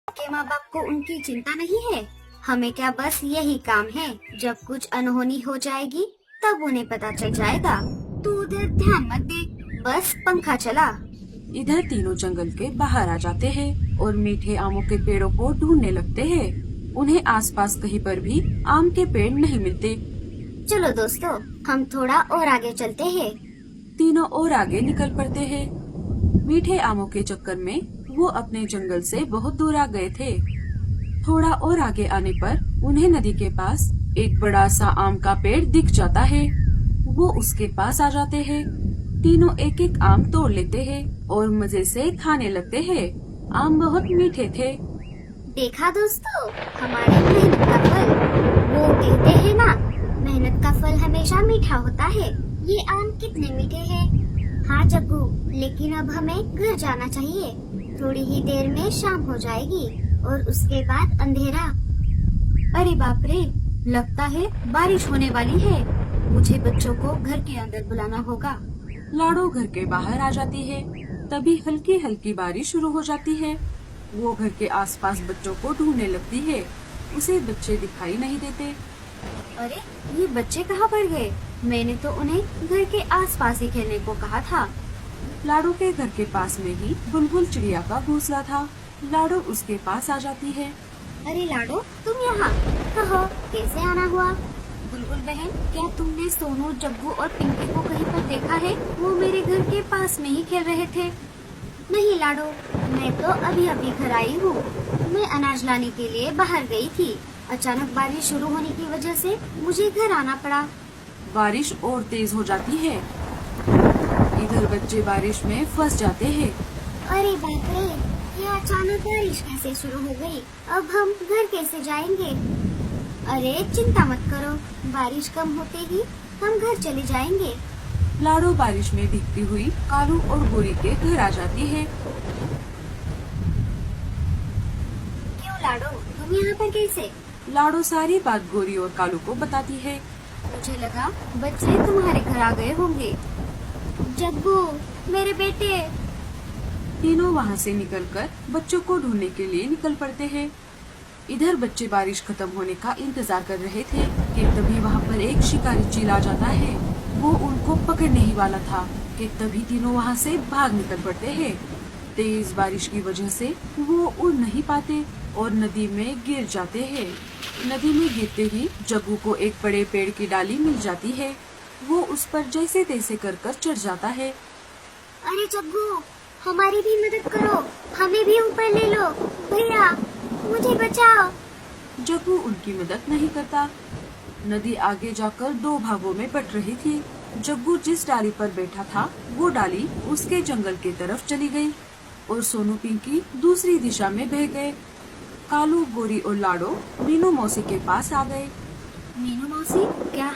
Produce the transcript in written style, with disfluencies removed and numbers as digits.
के माँ बाप को उनकी चिंता नहीं है। हमें क्या बस यही काम है। जब कुछ अनहोनी हो जाएगी तब उन्हें पता चल जाएगा। तू उधर ध्यान मत दे, बस पंखा चला। इधर तीनों जंगल के बाहर आ जाते हैं और मीठे आमों के पेड़ों को ढूंढने लगते हैं। उन्हें आसपास कहीं पर भी आम के पेड़ नहीं मिलते। चलो दोस्तों, हम थोड़ा और आगे चलते हैं। तीनों और आगे निकल पड़ते हैं। मीठे आमों के चक्कर में वो अपने जंगल से बहुत दूर आ गए थे। थोड़ा और आगे आने पर उन्हें नदी के पास एक बड़ा सा आम का पेड़ दिख जाता है। वो उसके पास आ जाते हैं। तीनों एक एक आम तोड़ लेते हैं और मजे से खाने लगते हैं। आम बहुत मीठे थे। देखा दोस्तों, हमारी मेहनत का फल। वो कहते हैं ना, मेहनत का फल हमेशा मीठा होता है। ये आम कितने मीठे हैं। हाँ जग्गू, लेकिन अब हमें घर जाना चाहिए। थोड़ी ही देर में शाम हो जाएगी और उसके बाद अंधेरा। अरे बाप रे, लगता है बारिश होने वाली है। मुझे बच्चों को घर के अंदर बुलाना होगा। लाडो घर के बाहर आ जाती है। तभी हल्की हल्की बारिश शुरू हो जाती है। वो घर के आसपास बच्चों को ढूंढने लगती है। उसे बच्चे दिखाई नहीं देते। अरे ये बच्चे कहाँ पर गए? मैंने तो उन्हें घर के आसपास ही खेलने को कहा था। लाडो के घर के पास में ही बुलबुल चिड़िया का घोंसला था। लाडो उसके पास आ जाती है। अरे लाडो, तुम यहाँ? कहो कैसे आना हुआ? बुलबुल बहन, क्या तुमने सोनू, जग्गू और पिंकी को कहीं पर देखा है? वो मेरे घर के पास में ही खेल रहे थे। नहीं लाडो, मैं तो अभी अभी घर आई हूँ। मैं अनाज लाने के लिए बाहर गई थी। अचानक बारिश शुरू होने की वजह से मुझे घर आना पड़ा। बारिश और तेज हो जाती है। इधर बच्चे बारिश में फंस जाते हैं। अरे बाप रे, ये अचानक बारिश कैसे शुरू हो गई? अब हम घर कैसे जाएंगे? अरे चिंता मत करो, बारिश कम होते ही हम घर चले जाएंगे। लाडो बारिश में भीगती हुई कालू और गोरी के घर आ जाती है। क्यों लाडो, तुम यहाँ पर कैसे? लाडो सारी बात गोरी और कालू को बताती है। मुझे लगा बच्चे तुम्हारे घर आ गए होंगे। जग्गू, मेरे बेटे। तीनों वहाँ से निकलकर बच्चों को ढूंढने के लिए निकल पड़ते हैं। इधर बच्चे बारिश खत्म होने का इंतजार कर रहे थे कि तभी वहाँ पर एक शिकारी चील आ जाता है। वो उनको पकड़ने ही वाला था कि तभी तीनों वहाँ से भाग निकल पड़ते हैं। तेज बारिश की वजह से वो उड़ नहीं पाते और नदी में गिर जाते हैं। नदी में गिरते ही जग्गू को एक बड़े पेड़ की डाली मिल जाती है। वो उस पर जैसे तैसे कर चढ़ जाता है। अरे जग्गू, हमारी भी मदद करो, हमें भी ऊपर ले लो। भैया, मुझे बचाओ। जग्गू उनकी मदद नहीं करता। नदी आगे जाकर दो भागों में बट रही थी। जग्गू जिस डाली पर बैठा था वो डाली उसके जंगल की तरफ चली गई और सोनू पिंकी दूसरी दिशा में बह गए। कालू, गोरी और लाडो मीनू मौसी के पास आ गए। मीनू मौसी, क्या